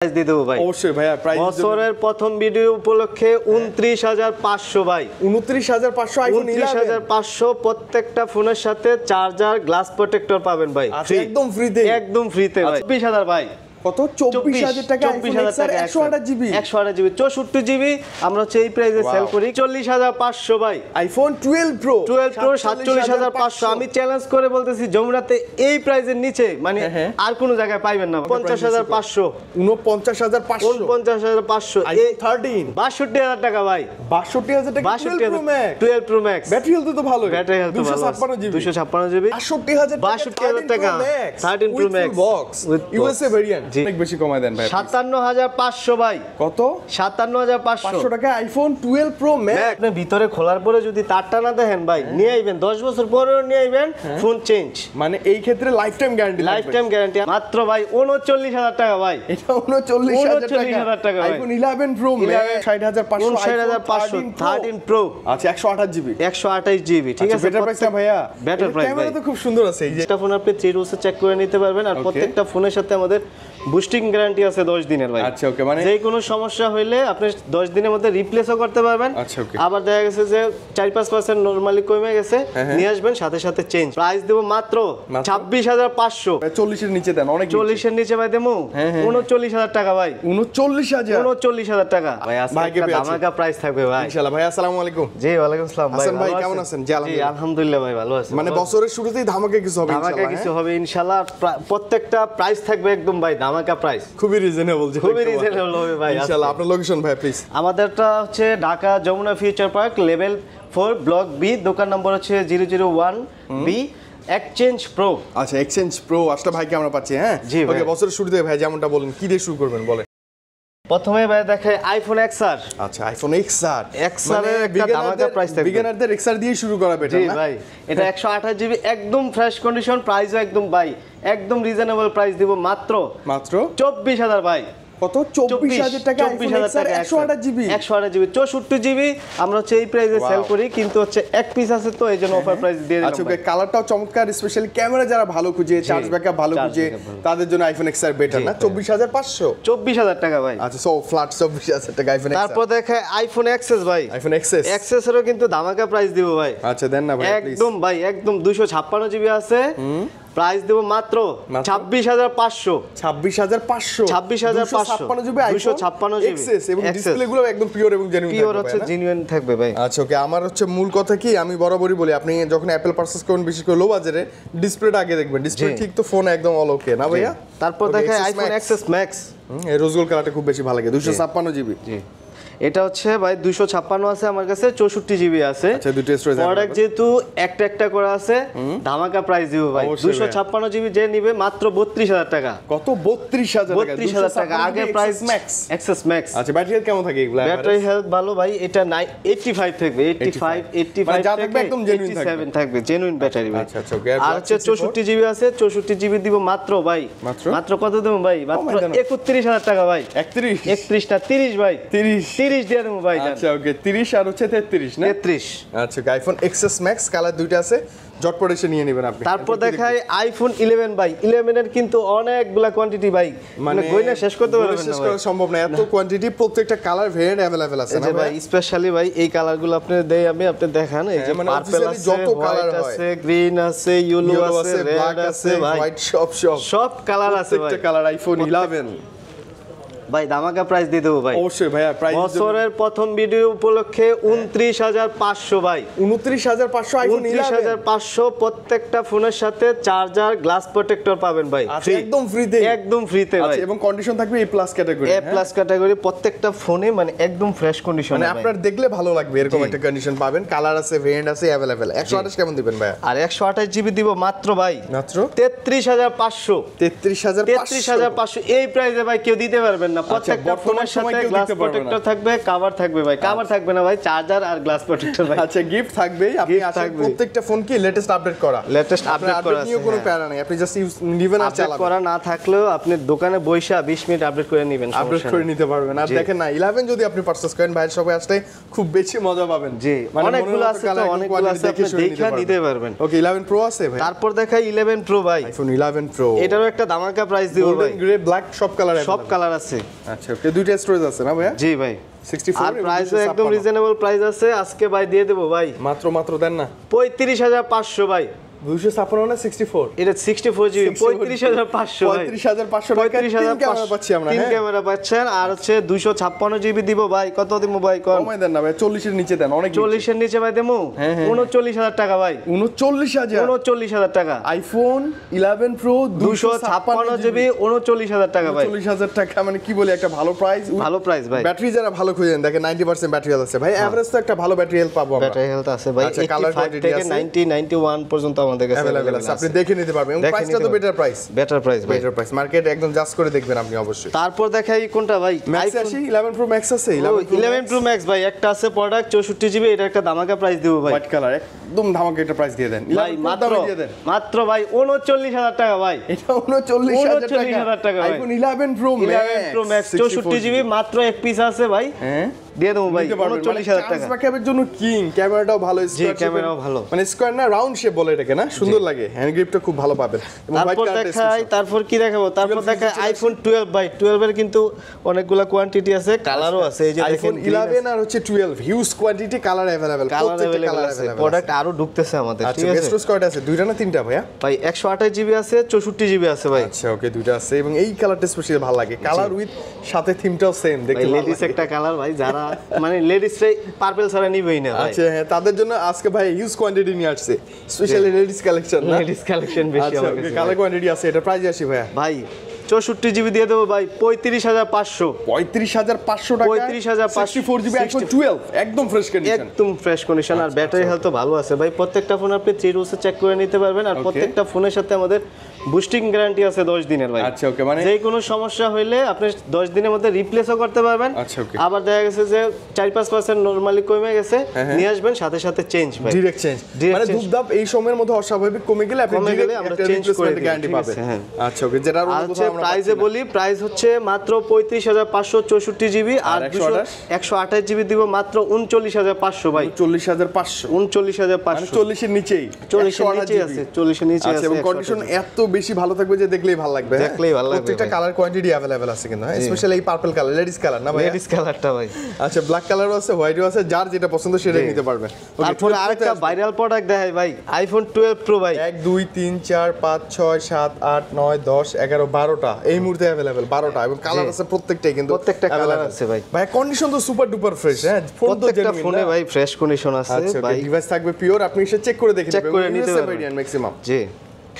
Price দিয়ে দেবো ভাই অবশ্যই ভাইয়া প্রাইস বছরের প্রথম ভিডিও উপলক্ষে 29500 ভাই 29500 আইফোন 29500 প্রত্যেকটা ফোনের সাথে চার্জার গ্লাস প্রোটেক্টর পাবেন ভাই একদম ফ্রিতে ভাই 20000 ভাই কত 24000 টাকা আইফোন এক্সআর 128 জিবি 64 জিবি আমরা হচ্ছে এই প্রাইসে সেল করি 40500 ভাই আইফোন 12 প্রো 47500 আমি চ্যালেঞ্জ করে বলতেছি যমুনাতে এই প্রাইসের নিচে মানে আর কোনো জায়গায় পাইবেন না 50500 49500 এই 13 62000 টাকা ভাই 62000 টাকা 12 প্রো ম্যাক্স ব্যাটারি হেলথ তো ভালো ব্যাটারি হেলথ 256 জিবি 62000 টাকা 13 pro max box USA variant অনেক বেশি কমায় দেন ভাই 57500 ভাই কত 57500 টাকা আইফোন 12 প্রো ম্যাক্স আপনি ভিতরে খোলার পরে যদি তারটা না দেখেন ভাই নিয়ে আইবেন 10 বছর পরেও নিয়ে আইবেন ফোন চেঞ্জ মানে এই ক্ষেত্রে লাইফ টাইম গ্যারান্টি মাত্র ভাই 39000 টাকা ভাই এটা 39000 টাকা আইফোন 11 প্রো ম্যাক্স 60500 13 প্রো আচ্ছা 128 জিবি 128 জিবি ঠিক আছে বেটার প্রাইস না ভাইয়া বেটার প্রাইস ক্যামেরা তো খুব সুন্দর আছে এই যে এটা ফোন আপনি 3 রোলস চেক করে নিতে পারবেন আর প্রত্যেকটা ফোনের সাথে আমাদের বুস্টিং গ্যারান্টি আছে 10 দিনের ভাই আচ্ছা ওকে মানে যে কোনো সমস্যা হইলে আপনি 10 দিনের মধ্যে রিপ্লেসও করতে পারবেন আচ্ছা ওকে আবার দেখা গেছে যে 4-5% নরমালি কমে গেছে নিয়ে আসবেন সাথে সাথে চেঞ্জ প্রাইস দেব মাত্র 26500 40 এর নিচে দেন অনেক 40 এর নিচে ভাই দেমু 39000 টাকা ভাই 39000 টাকা ভাই আজকে ধামাকা প্রাইস থাকবে ভাই ইনশাআল্লাহ ভাই আসসালামু আলাইকুম জি ওয়া আলাইকুম আসসালাম ভাই হাসান ভাই কেমন আছেন জি আলহামদুলিল্লাহ ভাই ভালো আছি মানে বছরের শুরুতেই ধামাকা কিছু হবে ইনশাআল্লাহ ধামাকা কিছু হবে ইনশাআল্লাহ প্রত্যেকটা প্রাইস থাকবে একদম ভাই ধামাকা প্রাইস খুবই রিজনেবল হবে ভাই ইনশাআল্লাহ আপনার লোকেশন ভাই প্লিজ আমাদেরটা হচ্ছে Dhaka Jamuna future park level 4 block B দোকান নম্বর হচ্ছে 001 বি এক্সচেঞ্জ প্রো আচ্ছা এক্সচেঞ্জ প্রো আসলে ভাইকে আমরা পাচ্ছি হ্যাঁ ওকে বছরের শুরুতে ভাই যেমনটা বলেন কি দিয়ে শুরু করবেন বলেন প্রথমে ভাই দেখে আইফোন এক্সআর আচ্ছা আইফোন এক্সআর এর একটা ধামাকা প্রাইস থাকবে বিগিনারদের এক্সআর দিয়ে শুরু করা বেটার না জি ভাই এটা 128 জিবি একদম ফ্রেশ কন্ডিশন প্রাইসও একদম ভাই একদম রিজনেবল প্রাইস দিব মাত্র 24000 ভাই কত 24000 টাকা 24000 টাকা 128 জিবি 64 জিবি আমরা হচ্ছে এই প্রাইসে সেল করি কিন্তু হচ্ছে এক পিস আছে তো এইজন্য অফার প্রাইস দিয়ে দিলাম আচ্ছা ওকে কালারটাও চমৎকার স্পেশালি ক্যামেরা যারা ভালো খুঁজে চার্জ ব্যাকআপ ভালো খুঁজে তাদের জন্য আইফোন এক্সআর বেটার না 24000 টাকা ভাই আচ্ছা সো ফ্ল্যাট 24000 টাকা আইফোন এক্সআর তারপর দেখে আইফোন এক্সএস ভাই আইফোন এক্সএসেরও কিন্তু ধামাকা প্রাইস দিব ভাই আচ্ছা দেন না ভাই প্লিজ একদম ভাই একদম 256 জিবি আছে প্রাইস দেব মাত্র 26500 26500 জিবি 256 জিবি এক্সএস এবং ডিসপ্লেগুলো একদম পিওর এবং জেনুইন হচ্ছে জেনুইন থাকবে ভাই আচ্ছা ওকে আমার হচ্ছে মূল কথা কি আমি বরাবরই বলি আপনি যখন অ্যাপল পারচেজ করবেন বিশেষ করে লো বাজারে ডিসপ্লেটা আগে দেখবেন ডিসপ্লে ঠিক তো ফোন একদম অল ওকে না ভাইয়া তারপর দেখে আইফোন এক্সএস ম্যাক্স এই রোজ গোল্ড কালারটা খুব বেশি ভালো লাগে 256 জিবি জি এটা হচ্ছে ভাই 256 আছে আমার কাছে 64 জিবি আছে আচ্ছা দুটো স্টোরেজ প্রোডাক্ট যেহেতু একটা করে আছে ধামাকা প্রাইস দিব ভাই 256 জিবি যে নিবে মাত্র 32000 টাকা কত 32000 টাকা আগে প্রাইস ম্যাক্স এক্সএস ম্যাক্স আচ্ছা ব্যাটারি হেলথ কেমন থাকে এগুলা ব্যাটারি হেলথ ভালো ভাই এটা 85 থাকবে 85 যা থাকবে একদম জেনুইন থাকবে 87 থাকবে জেনুইন ব্যাটারি ভাই আচ্ছা আচ্ছা ওকে আর হচ্ছে 64 জিবি আছে 64 জিবি দিব মাত্র ভাই মাত্র কত দেব ভাই মাত্র 31000 টাকা ভাই 31 না 30 ভাই 30 দিয়ে দেব ভাই আচ্ছা ওকে 30 আর হচ্ছে 33 না 33 আচ্ছা আইফোন এক্সএস ম্যাক্স কালার দুইটা আছে জটপট এসে নিয়ে নেবেন আপনি তারপর দেখাই আইফোন 11 ভাই 11 এর কিন্তু অনেকগুলা কোয়ান্টিটি ভাই মানে কইনা শেষ করতে পারবেন না শেষ করা সম্ভব না এত কোয়ান্টিটি প্রত্যেকটা কালার ভেরিয়েন্ট अवेलेबल আছে না ভাই স্পেশালি ভাই এই কালারগুলো আপনি দেই আমি আপনি দেখান এই যে পার্পল আছে যত কালার আছে গ্রিন আছে ইয়েলো আছে রেড আছে ভাই হোয়াইট সব কালার আছে ভাই প্রত্যেকটা কালার আইফোন 11 ভাই ধামাকা প্রাইস দিয়ে দেবো ভাই অবশ্যই ভাইয়া প্রাইস বছরের প্রথম ভিডিও উপলক্ষে 29500 ভাই 29500 আইফোন 29500 প্রত্যেকটা ফোনের সাথে চার্জার গ্লাস প্রোটেক্টর পাবেন ভাই একদম ফ্রিতে ভাই আচ্ছা এবং কন্ডিশন থাকবে এ প্লাস ক্যাটাগরি প্রত্যেকটা ফোনে মানে একদম ফ্রেশ কন্ডিশন মানে আপনার দেখলে ভালো লাগবে এরকম একটা কন্ডিশন পাবেন কালার আছে ভেরিয়েন্ট আছে अवेलेबल 128 কেমন দিবেন ভাই আর 128 জিবি দিব মাত্র ভাই মাত্র 33500 এই প্রাইসে ভাই কেউ দিতে পারবেন না প্রত্যেকটা ফোনের সাথে গ্লাস প্রোটেক্টর থাকবে কভার থাকবে ভাই কভার থাকবে না ভাই চার্জার আর গ্লাস প্রোটেক্টর ভাই আচ্ছা গিফট থাকবেই আপনি আসলে প্রত্যেকটা ফোন কি লেটেস্ট আপডেট করা আছে কোনো প্যারা নাই আপনি জাস্ট নেবেন আর চালাবেন করা না থাকলেও আপনি দোকানে বসে 20 মিনিট আপডেট করে নেবেন আপডেট করে নিতে পারবেন আর দেখেন না 11 যদি আপনি পারচেজ করেন বাইরে সবাই আসলে খুব বেশি মজা পাবেন জি অনেকগুলো আছে তো অনেকগুলো আছে আপনি দেখে নিতে পারবেন ওকে 11 প্রো আছে ভাই তারপর দেখাই 11 প্রো ভাই আইফোন 11 প্রো এটারও একটা ধামাকা প্রাইস দিব ভাই গোল্ডেন গ্রে ব্ল্যাক সব কালার আছে আচ্ছা ওকে, দুইটা স্টোরেজ আছে না ভাইয়া? জি ভাই 64 আর প্রাইসও একদম রিজনেবল প্রাইস আছে, আজকে ভাই দিয়ে দেবো ভাই মাত্র দেন না 35,500 ভাই। 256 না 64? এটা 64 জিবি 35,500 ভাই। 35,500 টাকা তিন ক্যামেরা পাচ্ছি আমরা। তিন ক্যামেরা পাচ্ছেন আর হচ্ছে 256 জিবি দিব ভাই। কত দিব ভাই কোন? কমাই দেন না ভাই, 40 এর নিচে দেন, অনেক 40 এর নিচে ভাই দেমু 39,000 টাকা ভাই। 39,000 টাকা। আইফোন 11 প্রো 256 জিবি 39,000 টাকা ভাই। 40,000 টাকা মানে কি বলি, একটা ভালো প্রাইস। ভালো প্রাইস ভাই। ব্যাটারি যারা ভালো খুঁজেন দেখেন 90% ব্যাটারি হেলথ আছে ভাই, এভারেজ তো একটা ভালো ব্যাটারি হেলথ পাবো আমরা। ব্যাটারি হেলথ আছে ভাই, আচ্ছা, কালার 85 থেকে 90 91 পর্যন্ত আমাদের কাছে अवेलेबल আছে, আপনি দেখে নিতে পারবেন। এবং প্রাইসটা তো বেটার প্রাইস। বেটার প্রাইস ভাই, বেটার প্রাইস, মার্কেট একদম জাস্ট করে দেখবেন আপনি অবশ্যই। তারপর দেখাই কোনটা ভাই? ম্যাক্স আছে 11 প্রো ম্যাক্স আছে, 11 প্রো ম্যাক্স ভাই। একটা আছে প্রোডাক্ট 64 জিবি, এটা একটা ধামাকা প্রাইস দেব ভাই। হোয়াইট কালার একদম ধামাকা একটা প্রাইস দিয়ে দেন ভাই। মাত্র ভাই 39,000 টাকা ভাই। এটা 39,000 টাকা ভাই। IPhone 11 pro 11 pro max 64 GB মাত্র এক পিস আছে ভাই। হ্যাঁ দিয়ে দেবো ভাই 39,000 টাকা। ব্যাকআপের জন্য কিং, ক্যামেরাটাও ভালো, জি ক্যামেরাও ভালো, মানে স্কয়ার না রাউন্ড শেপ বলে এটাকে না, সুন্দর লাগে, হ্যান্ড গ্রিপটা খুব ভালো পাবেন। তারপর কি দেখাবো? তারপর দেখাই আইফোন 12 ভাই। 12 এর কিন্তু অনেকগুলা কোয়ান্টিটি আছে, কালারও আছে। এই যে আইফোন 11 আর হচ্ছে 12 হিউজ কোয়ান্টিটি, কালার अवेलेबल, প্রত্যেকটা কালার अवेलेबल, প্রোডাক্ট আরো ঢুকতেছে আমাদের। আচ্ছা ঠিক আছে, বেস্ট স্কয়ার আছে দুইটা না তিনটা ভাইয়া? ভাই 128 জিবি আছে, 64 জিবি আছে ভাই। আচ্ছা ওকে, দুইটা আছে এবং এই কালারটা স্পেশালি ভালো লাগে, কালার উইথ সাথে থিমটাও সেম দেখতে ভালো লাগে। লেডিস একটা কালার ভাই, যারা মানে লেডিস পার্পল ছাড়া নিবেই না ভাই। আচ্ছা হ্যাঁ, তাদের জন্য আজকে ভাই হিউজ কোয়ান্টিটি নিয়ে আসছে, স্পেশালি লেডিস কালেকশন না? লেডিস কালেকশন বেশি আচ্ছা আমার ওকে, কাছে কালার কোয়ান্টিটি আছে। এটা প্রাইস আসি ভাইয়া? ভাই 64 জিবি দিয়ে দেবো ভাই 35,500। 35,500 টাকা, 35,500 64 জিবি আইফোন 12 একদম ফ্রেশ কন্ডিশন, একদম ফ্রেশ কন্ডিশন। আর ব্যাটারি হেলথ তো ভালো আছে ভাই। প্রত্যেকটা ফোন আপনি 3 রুলসে চেক করে নিতে পারবেন। আর প্রত্যেকটা ফোনের সাথে আমাদের বুস্টিং গ্যারান্টি আছে 10 দিনের ভাই। আচ্ছা ওকে, মানে যে কোনো সমস্যা হইলে আপনি 10 দিনের মধ্যে রিপ্লেসও করতে পারবেন। আচ্ছা ওকে, আবার দেখা গেছে যে 4-5% নরমালি কমে গেছে, নিয়ে আসবেন সাথে সাথে চেঞ্জ ভাই, ডাইরেক্ট চেঞ্জ। মানে দুপদাপ এই সময়ের মধ্যে অস্বাভাবিক কমে গেলে আপনি ডাইরেক্ট আমরা একটা চেঞ্জ করে রিপ্লেসমেন্ট গ্যারান্টি পাবেন। হ্যাঁ আচ্ছা ওকে, যেটা আচ্ছা প্রাইসে বলি, প্রাইস হচ্ছে মাত্র 35,564 জিবি আর 128 জিবি দিব মাত্র 39,500 ভাই। 40,500, 39,500 মানে 40 এর নিচেই, 40 এর নিচে আছে, 40 এর নিচে আছে। এবং কন্ডিশন এত বেশি ভালো থাকবে যে দেখলেই ভালো লাগবে। দেখলেই ভালো লাগবে। প্রত্যেকটা কালার কোয়ান্টিটি अवेलेबल আছে কিন্তু, স্পেশালি এই পার্পল কালার, লেডিস কালার না ভাই? লেডিস কালারটা ভাই। আচ্ছা ব্ল্যাক কালারও আছে, হোয়াইটও আছে, যার যেটা পছন্দ সেটা নিতে পারবেন। তারপরে আরেকটা ভাইরাল প্রোডাক্ট দেখাই ভাই, আইফোন 12 প্রো ভাই। 1 2 3 4 5 6 7 8 9 10 11 12টা এই মুহূর্তে अवेलेबल, 12টা, এবং কালার আছে প্রত্যেকটাই কিন্তু, প্রত্যেকটা কালার আছে ভাই। ভাই কন্ডিশন তো সুপার ডুপার ফ্রেশ। হ্যাঁ, ফোন তো প্রত্যেকটা ফোনে ভাই ফ্রেশ কন্ডিশন আছে ভাই। ডিভাইস থাকবে পিওর, আপনি এসে চেক করে দেখে চেক করে নিতে পারবেন ম্যাক্সিমাম। জি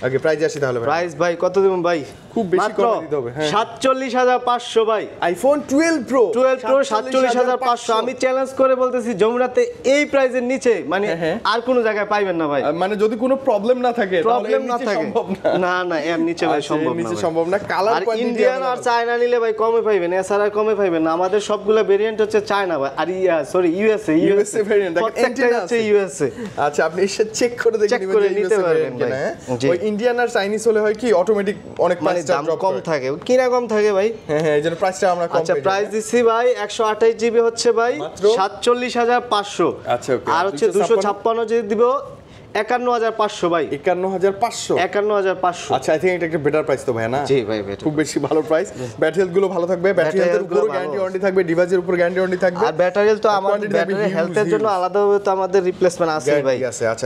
ওকে, প্রাইস আসি তাহলে ভাই? প্রাইস ভাই কত দিবেন ভাই? খুব বেশি কম দিতে হবে। হ্যাঁ 47,500 ভাই। IPhone 12 pro 47,500। আমি চ্যালেঞ্জ করে বলতেছি যমুনাতে এই প্রাইসের নিচে মানে আর কোনো জায়গায় পাইবেন না ভাই। মানে যদি কোনো প্রবলেম না থাকে, প্রবলেম না থাকে, না না এর নিচে ভাই সম্ভব না, নিচে সম্ভব না। কালার আর কোয়ান্টিটি ইন্ডিয়ান আর চায়না নিলে ভাই কমে পাইবেন, এছাড়া কমে পাইবেন না। আমাদের সবগুলো ভেরিয়েন্ট হচ্ছে চায়না ভাই, আর সরি ইউএসএ ভেরিয়েন্ট, প্রত্যেকটা হচ্ছে ইউএসএ। আচ্ছা আপনি এসে চেক করে দেখে নিতে পারবেন ভাই। ওই ইন্ডিয়ান আর চাইনিজ হলে হয় কি অটোমেটিক অনেক প্রাইসটা দাম ড্রপ কম থাকে, কিনা কম থাকে ভাই। হ্যাঁ হ্যাঁ, এইজন্য প্রাইসটা আমরা কম। আচ্ছা প্রাইস দিছি ভাই 128 জিবি হচ্ছে ভাই 47,500। আচ্ছা ওকে, আর হচ্ছে 256 জিবি দিব 51,500 ভাই। 51,500, 51,500। আচ্ছা আই থিং এটা একটা বেটার প্রাইস তো ভাই না? জি ভাই বেটার, খুব বেশি ভালো প্রাইস। ব্যাটারি হেলথ গুলো ভালো থাকবে, ব্যাটারি হেলথের উপর গ্যারান্টি ওয়ারেন্টি থাকবে, ডিভাইসের উপর গ্যারান্টি ওয়ারেন্টি থাকবে। আর ব্যাটারি হেলথ তো আমাদের ব্যাটারি হেলথের জন্য আলাদাভাবে তো আমাদের রিপ্লেসমেন্ট আছে ভাই।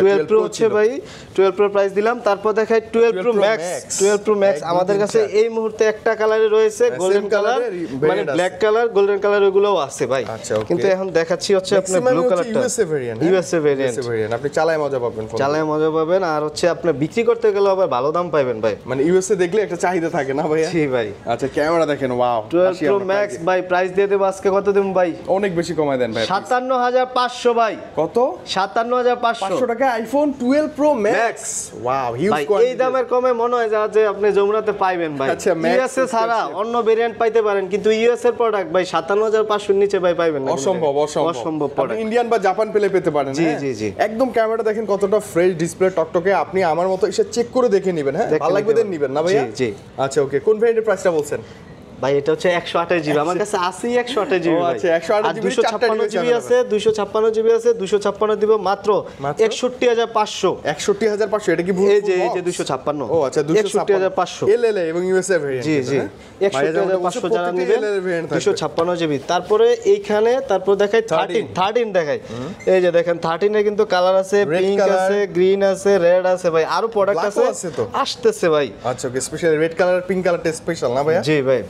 12 প্রো হচ্ছে ভাই 12 প্রো প্রাইস দিলাম। তারপর দেখাই 12 প্রো ম্যাক্স। 12 প্রো ম্যাক্স আমাদের কাছে এই মুহূর্তে একটা কালারে রয়েছে, গোল্ডেন কালার, মানে ব্ল্যাক কালার, গোল্ডেন কালার ওগুলোও আছে ভাই। কিন্তু এখন দেখাচ্ছি হচ্ছে আপনার ব্লু কালারটা, ইউএসএ ভেরিয়েন্ট। ইউএসএ ভেরিয়েন্ট, আপনি চালায় মজা পাবেন, চালায় মজা পাবেন। আর হচ্ছে আপনি বিক্রি করতে গেলে আবার ভালো দাম পাবেন ভাই, মানে ইউএসএ দেখলে একটা চাহিদা থাকে না ভাইয়া? জি ভাই। আচ্ছা ক্যামেরা দেখেন, ওয়াও। 12 প্রো ম্যাক্স ভাই প্রাইস দিয়ে দেব আজকে কত দেব ভাই? অনেক বেশি কমায় দেন ভাই। 57,500 ভাই। কত? 57,500 টাকা iPhone 12 pro max. Wow, huge ভাই কোয়ান্টিটি। এই দামের কমে মনে হয় যে আপনি যমুনাতে পাইবেন ভাই। আচ্ছা ইউএসএ ছাড়া অন্য ভেরিয়েন্ট পাইতে পারেন, কিন্তু ইউএস এর প্রোডাক্ট ভাই 57,500 এর নিচে ভাই পাইবেন না। অসম্ভব অসম্ভব আপনি প্রোডাক্ট। ইন্ডিয়ান বা জাপান পেতে পারেন। জি জি জি, একদম ক্যামেরাটা দেখেন কতটা ফ্রেশ, ডিসপ্লে টকটকে। আপনি আমার মতো এসে চেক করে দেখে নেবেন। হ্যাঁ ভালো লাগবে দেন নেবেন না ভাইয়া? জি। আচ্ছা ওকে, কোন ভেরিয়েন্টের প্রাইসটা বলছেন? ভাই এটা হচ্ছে 128 জিবি, আমার কাছে আছেই 128 জিবি। আচ্ছা 128 জিবি, 256 জিবি আছে, 256 জিবি আছে, 256 দিব মাত্র 61500। 61500 এটা কি এই যে 256। ও আচ্ছা 61500 এলএলএ এবং ইউএসএ ভেরিয়েন্ট। জি জি 61500 যারা নেবেন 256 জিবি। তারপরে এইখানে তারপর দেখাই 13 দেখাই। এই যে দেখেন 13 এ কিন্তু কালার আছে, পিঙ্ক আছে, গ্রিন আছে, রেড আছে ভাই, আরো প্রোডাক্ট আছে আসতেছে ভাই। আচ্ছা ওকে, স্পেশাল রেড কালার, পিঙ্ক কালারটা স্পেশাল না ভাইয়া? জি ভাই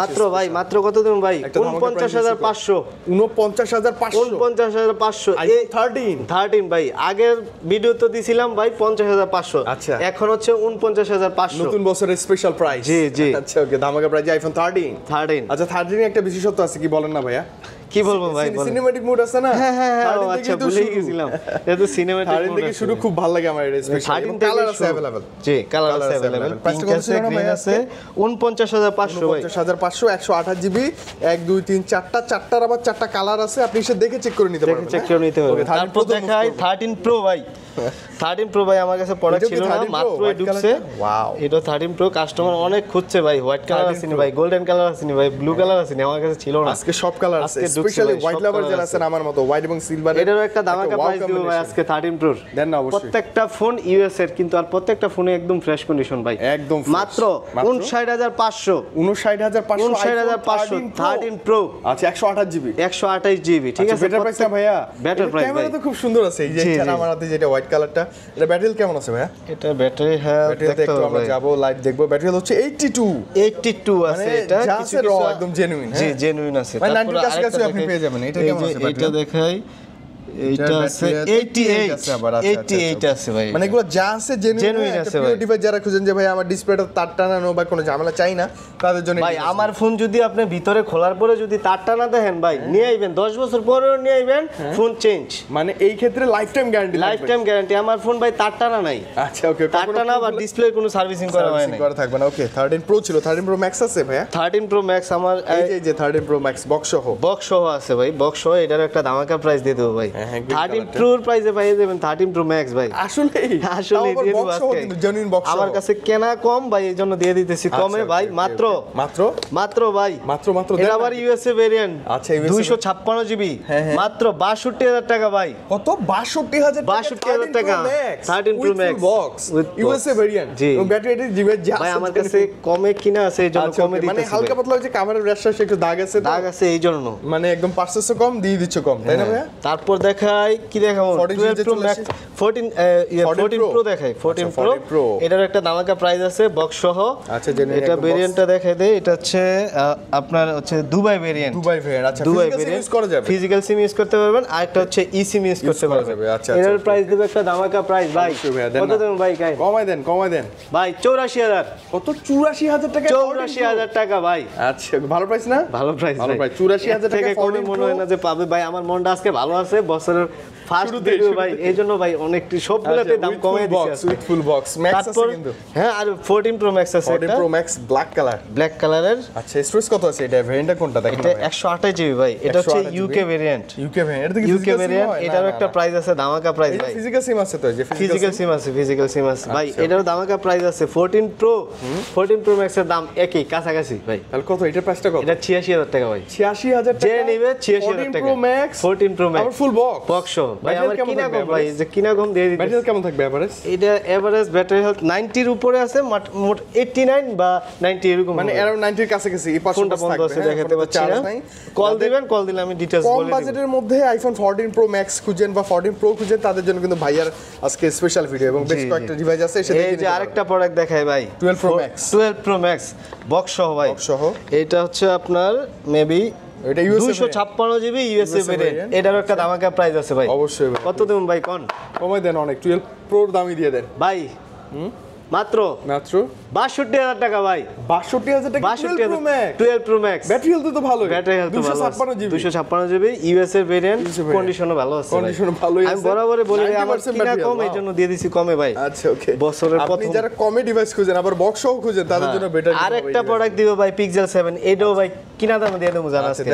মাত্র ভাই মাত্র কত দিন ভাই? 49500। 49500 এই 13 ভাই। আগের ভিডিও তো দিছিলাম ভাই 50500। আচ্ছা এখন হচ্ছে 49500 নতুন বছরের স্পেশাল প্রাইস। জি জি আচ্ছা ওকে, ধামাকা প্রাইস আইফোন 13। আচ্ছা 13 এর একটা বিশেষত্ব আছে, কি বলেন না ভাইয়া? কি বলবো ভাই? সিনেম্যাটিক মোড আছে না? হ্যাঁ আচ্ছা ভুলে গেছিলাম, এটা সিনেম্যাটিক মোড থেকে শুরু খুব ভালো লাগে আমার, এটা স্পেশাল কালার আছে अवेलेबल। জি কালার আছে अवेलेबल, পিঙ্ক আছে, গ্রিন আছে। 49500 ভাই, 49500 128 জিবি 1 2 3 4টার আবার 4টা কালার আছে, আপনি এসে দেখে চেক করে নিতে পারবেন। চেক করে নিতে পারবেন। তারপর দেখাই 13 প্রো ভাই। 13 প্রো ভাই আমার কাছে প্রোডাক্ট ছিল না, মাত্রই ঢুকছে। ওয়াও, এটা 13 প্রো কাস্টমার অনেক খুঁজছে ভাই। হোয়াইট কালার আসেনি ভাই, গোল্ডেন কালার আসেনি ভাই, ব্লু কালার আসেনি, আমার কাছে ছিল না। আজকে সব কালার আছে, স্পেশালি হোয়াইট লাভার যারা আছেন আমার মতো, হোয়াইট এবং সিলভার। এটারও একটা ধামাকা প্রাইস দিব ভাই আজকে 13 প্রোর। দেন না অবশ্যই। প্রত্যেকটা ফোন ইউএস এর, কিন্তু আর প্রত্যেকটা ফোনে একদম ফ্রেশ কন্ডিশন ভাই, একদম মাত্র 59500। 59500 13 প্রো। আচ্ছা 128 জিবি, 128 জিবি, ঠিক আছে। বেটার প্রাইস না ভাইয়া? বেটার প্রাইস ভাই। ক্যামেরা তো খুব সুন্দর আছে, এই যে আমার হাতে যেটা হোয়াইট কালারটা, এটা ব্যাটারি কেমন আছে ভাইয়া? এটা ব্যাটারি হেলথ দেখতে একটু আমরা যাব লাইভ দেখব। ব্যাটারি হচ্ছে 82 আছে, এটা কিছু একদম জেনুইন। জি জেনুইন আছে। মানে 90 কাছে আপনি পেয়ে যাবেন। এটা কেমন আছে ব্যাটারি? এটা দেখাই, এইটা আছে 88 আছে ভাই। মানে এগুলো যা আছে জেনুইন আছে ভাই। ডিভাইস যারা খুঁজেন যে ভাই আমার ডিসপ্লেটা তার টানানো বা কোনো ঝামেলা চাই না, তাদের জন্য ভাই আমার ফোন যদি আপনি ভিতরে খোলার পরে যদি তার টানা দেখেন ভাই, নিয়ে আইবেন 10 বছর পরেও নিয়ে আইবেন, ফোন চেঞ্জ। মানে এই ক্ষেত্রে লাইফ টাইম গ্যারান্টি। আমার ফোন ভাই তার টানা নাই। আচ্ছা ওকে, তার টানা বা ডিসপ্লে কোনো সার্ভিসিং করা হয় না, করা থাকবে না। ওকে 13 প্রো ছিল, 13 প্রো ম্যাক্স আছে ভাইয়া? 13 প্রো ম্যাক্স আমার এই যে 13 প্রো ম্যাক্স বক্স সহ আছে ভাই, বক্স সহ। এটার একটা ধামাকা প্রাইস দিয়ে দেবো ভাই। 13 প্রোর প্রাইসে পাই যাবেন 13 প্রো ম্যাক্স ভাই। আসলে দিয়ে দেব আজকে। জেনুইন বক্স আমার কাছে কেনা কম ভাই, এইজন্য দিয়ে দিতেছি কমে ভাই। মাত্র ভাই, মাত্র এটা আবার ইউএসএ ভেরিয়েন্ট। আচ্ছা 256 জিবি, মাত্র 62000 টাকা ভাই। কত? 62000 টাকা 13 pro max box USA variant. এবং ব্যাটারি জিবি ভাই আমার কাছে কমে কিনা আছে, এইজন্য কমে দিতেছি। মানে হালকা পাতলা হচ্ছে ক্যামেরার রেশার একটু দাগ আছে এইজন্য, মানে একদম পার্সেসও কম দিয়ে দিচ্ছ কম, তাই না ভাইয়া? তারপর দেখাই কি দেখাবো, 12 প্রো ম্যাক্স 14 প্রো দেখাই। 14 প্রো এটার একটা ধামাকা প্রাইস আছে বক্স সহ। আচ্ছা এটা ভেরিয়েন্টটা দেখাই দেই। এটা হচ্ছে আপনার হচ্ছে দুবাই ভেরিয়েন্ট। আচ্ছা ফিজিক্যাল ইউজ করা যাবে, ফিজিক্যাল সিম ইউজ করতে পারবেন, আর একটা হচ্ছে ই সিম ইউজ করতে পারবেন। আচ্ছা এটার প্রাইস দেব একটা ধামাকা প্রাইস ভাই। কত দেবেন ভাই? কমাই দেন ভাই। 84000। কত? 84000 টাকা? 84000 টাকা ভাই। আচ্ছা ভালো প্রাইস না? ভালো প্রাইস 84000 টাকা কোনো মনে হয় না যে পাবে ভাই। আমার মনটা আজকে ভালো আছে, বছরের ফার্স্ট ভিডিও ভাই, এইজন্য ভাই অনেক সবগুলোতে দাম কমিয়ে দিয়েছে। সুইট ফুল বক্স ম্যাক্স আছে কিন্তু। হ্যাঁ আর 14 প্রো ম্যাক্স আছে। 14 প্রো ম্যাক্স ব্ল্যাক কালারের। আচ্ছা স্টোরেজ কত আছে এটা? ভেরিয়েন্টটা কোনটা দেখেন? এটা 128 জিবি ভাই। এটা হচ্ছে ইউকে ভেরিয়েন্ট। ইউকে ভেরিয়েন্ট, এটারও একটা প্রাইস আছে, ধামাকা প্রাইস ভাই। ফিজিক্যাল সিম আছে তো? যে ফিজিক্যাল সিম আছে ভাই। এটারও ধামাকা প্রাইস আছে। 14 প্রো ম্যাক্স এর দাম একই কাছাকাছি ভাই। তাহলে কত? এটার প্রাইসটা কত? এটা 86000 টাকা ভাই। 86000 টাকা যে নেবে 86000 টাকা। 14 প্রো ম্যাক্স ফুল বক্স ভাই। আমার কিনা কম ভাই, যে কিনা কম দিয়ে দিতে। ব্যাটারি কেমন থাকবে এভারেজ? এটা এভারেজ ব্যাটারি হেলথ 90 এর উপরে আছে, মোট 89 বা 90 এরকম, মানে অ্যারাউন্ড 90 এর কাছাকাছি। এই পাশে বন্ধ আছে, দেখাতে পাচ্ছি না। কল দিবেন, কল দিলে আমি ডিটেইলস বলে দেব। কম বাজেটের মধ্যে আইফোন 14 প্রো ম্যাক্স খুঁজেন বা 14 প্রো খুঁজেন, তাদের জন্য কিন্তু ভাইয়ার আজকে স্পেশাল ভিডিও এবং বেশ কয়েকটা ডিভাইস আছে, এসে দেখে এই যে আরেকটা প্রোডাক্ট দেখাই ভাই। 12 প্রো ম্যাক্স বক্স সহ ভাই। এটা হচ্ছে আপনার মেবি এটা 256 জিবি ইউএসএ ভেরিয়েন্ট। এটারও একটা ধামাকা প্রাইস আছে ভাই। অবশ্যই ভাই। কত দেবেন ভাই? কমাই দেন অনেক। 12 প্রোর দামই দিয়ে দেন ভাই। মাত্র 62000 টাকা ভাই। 62000 টাকা 12 প্রো ম্যাক্স। ব্যাটারি হেলথ তো ভালো, battery health 256 GB USA variant, কন্ডিশনও ভালো আছে। কন্ডিশন ভালোই আছে। আমি বরাবরই বলি আমার কিনা কম, এইজন্য দিয়ে দিছি কমে ভাই। আচ্ছা ওকে। বছরের প্রথম আপনি যারা কমে ডিভাইস খুঁজেন আবার বক্স সহ খুঁজেন, তাদের জন্য বেটার। আরেকটা প্রোডাক্ট দিব ভাই, পিক্সেল 7। এটাও ভাই কিনা দামে দিয়ে দেবো জানা আছে ভাই।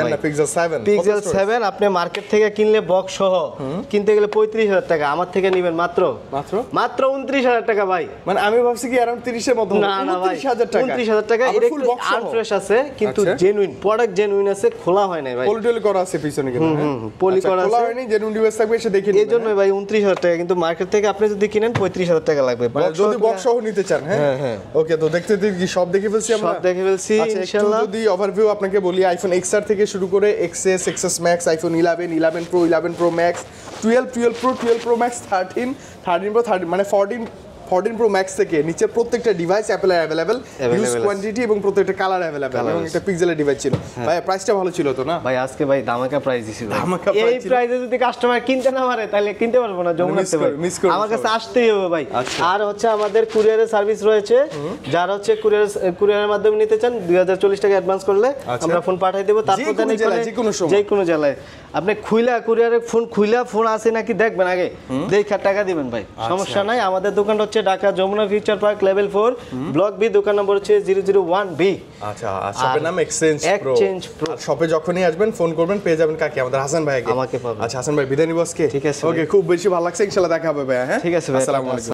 পিক্সেল 7 আপনি মার্কেট থেকে কিনলে বক্স সহ কিনতে গেলে 35000 টাকা, আমার থেকে নেবেন মাত্র 29000 টাকা ভাই। মানে আমি আমি ভাবছি কি अराउंड 30 এর মতো না না ভাই 29000 টাকা এটা একটু আনফ্রেশ আছে কিন্তু জেনুইন প্রোডাক্ট জেনুইন আছে খোলা হয় নাই ভাই পলিটলি করা আছে পিছনে কিন্তু পলি করা আছে খোলা হয়নি জেনুইন ডিভাইস থাকবে এসে দেখে নিন এজন্য ভাই 29000 টাকা কিন্তু মার্কেট থেকে আপনি যদি কিনেন 35000 টাকা লাগবে যদি বক্স সহ নিতে চান হ্যাঁ ওকে তো দেখতে দেখি সব দেখে ফেলছি আমরা সব দেখে ফেলছি ইনশাআল্লাহ যদি ওভারভিউ আপনাকে বলি আইফোন XR থেকে শুরু করে XS XS Max iPhone 11 11 Pro 11 Pro Max 12 Pro 12 Pro Max 13 Pro 13 মানে 14 Pro Max থেকে নিচের প্রত্যেকটা device Apple available use quantity এবং প্রত্যেকটা কালার अवेलेबल এবং একটা পিক্সেলের ডিভাইস ছিল ভাই প্রাইসটা ভালো ছিল তো না ভাই আজকে ভাই ধামাকা প্রাইস দিছি এই প্রাইসে যদি কাস্টমার কিনতে না পারে তাহলে কিনতে পারবো না যমুনা থেকে আমার কাছে আসতেই হবে ভাই আর হচ্ছে আমাদের কুরিয়ারের সার্ভিস রয়েছে যারা হচ্ছে কুরিয়ারের মাধ্যমে নিতে চান 2040 টাকা অ্যাডভান্স করলে আমরা ফোন পাঠিয়ে দেব তারপর দেন যে কোনো জেলায় আপনি খুইলা কুরিয়ারের ফোন আছে নাকি দেখবেন আগে দেখে টাকা দিবেন ভাই সমস্যা নাই আমাদের দোকানটা হচ্ছে Dhaka Jamuna future park level 4 block B দোকান নম্বর হচ্ছে 001B আচ্ছা শপের নাম এক্সচেঞ্জ প্রো শপে যখনই আসবেন ফোন করবেন পেয়ে যাবেন কাকে আমাদের হাসান ভাইকে আমাকে পাবেন আচ্ছা হাসান ভাই বিদায় নিব আজকে ঠিক আছে ওকে খুব বেশি ভালো লাগছে ইনশাআল্লাহ দেখা হবে ভাই হ্যাঁ ঠিক আছে ভাই আসসালামু আলাইকুম